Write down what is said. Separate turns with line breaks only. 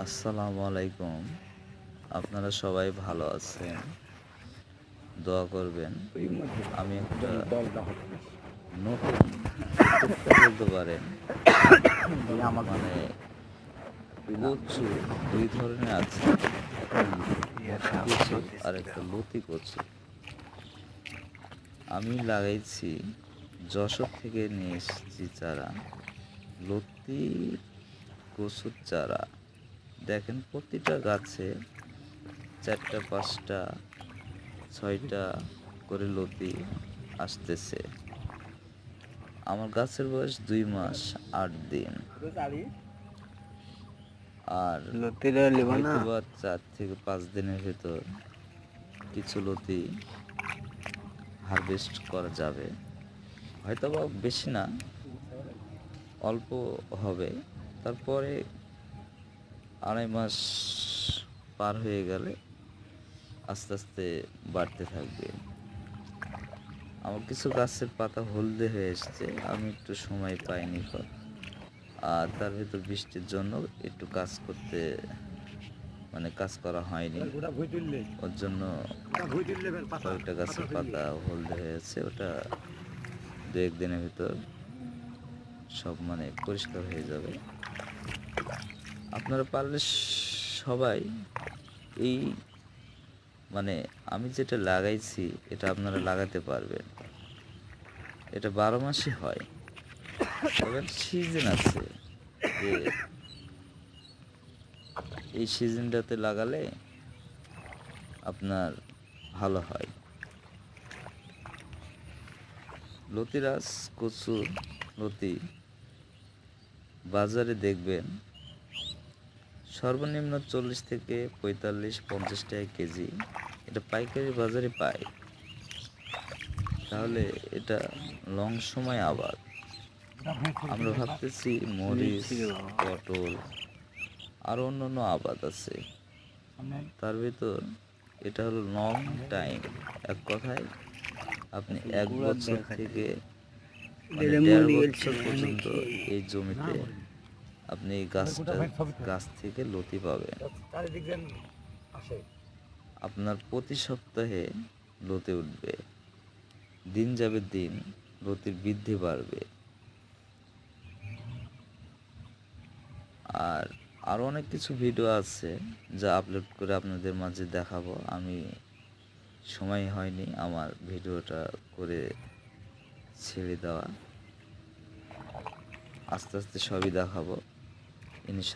আসসালামু আলাইকুম। আপনারা সবাই ভালো আছেন, দোয়া করবেন। আমি একটা নতুন উদ্যোক্তা বলতে পারেন। মানে কচু দুই ধরনের আছে, একটা মুখী কচু আর একটা লতি কচু। আমি লাগাইছি, যশোর থেকে নিয়ে এসেছি চারা, লতি কচুর চারা। দেখেন প্রতিটা গাছে 4টা 5টা 6টা করে লতি আসতেছে। আমার গাছের বয়স 2 মাস 8 দিন। আর হয়তোবা 4 থেকে 5 দিনের ভেতর কিছু লতি হারভেস্ট করা যাবে। হয়তোবা বেশি না, অল্প হবে। তারপরে 2.5 মাস পার হয়ে গেলে আস্তে আস্তে বাড়তে থাকবে। আমার কিছু গাছের পাতা হলদে হয়ে এসছে, আমি একটু সময় পাইনি। আর তার ভিতর বৃষ্টির জন্য একটু কাজ করা হয়নি। ওর জন্য কয়েকটা গাছের পাতা হলদে হয়েছে। ওটা 2-1 দিনের ভিতর সব পরিষ্কার হয়ে যাবে। আপনারা পারলে সবাই এই আমি যেটা লাগাইছি এটা আপনারা লাগাতে পারবেন। এটা 12 মাসই হয়, তবে সিজন আছে যে এই সিজনটাতে লাগালে আপনার ভালো হয়। লতিরাজ কচুর লতি বাজারে দেখবেন সর্বনিম্ন 40 থেকে 45-50 টাকা কেজি। এটা পাইকারি বাজারে পায়। তাহলে এটা লং সময় আবাদ। আমরা ভাবতেছি মরিচ, পটল আর অন্যান্য আবাদ আছে, তার ভিতর এটা হলো লং টাইম। এক কথায় আপনি 1 বছর থেকে 1.5 বছর পর্যন্ত এই জমিতে আপনি এই গাছ থেকে লতি পাবেন। আপনার প্রতি সপ্তাহে লতি উঠবে, দিন যাবে দিন লতির বৃদ্ধি বাড়বে। আর আরও অনেক কিছু ভিডিও আছে যা আপলোড করে আপনাদের মাঝে দেখাবো। আমি সময় হয়নি আমার ভিডিওটা করে ছেড়ে দেওয়া। আস্তে আস্তে সবই দেখাবো ইনশাআল্লাহ।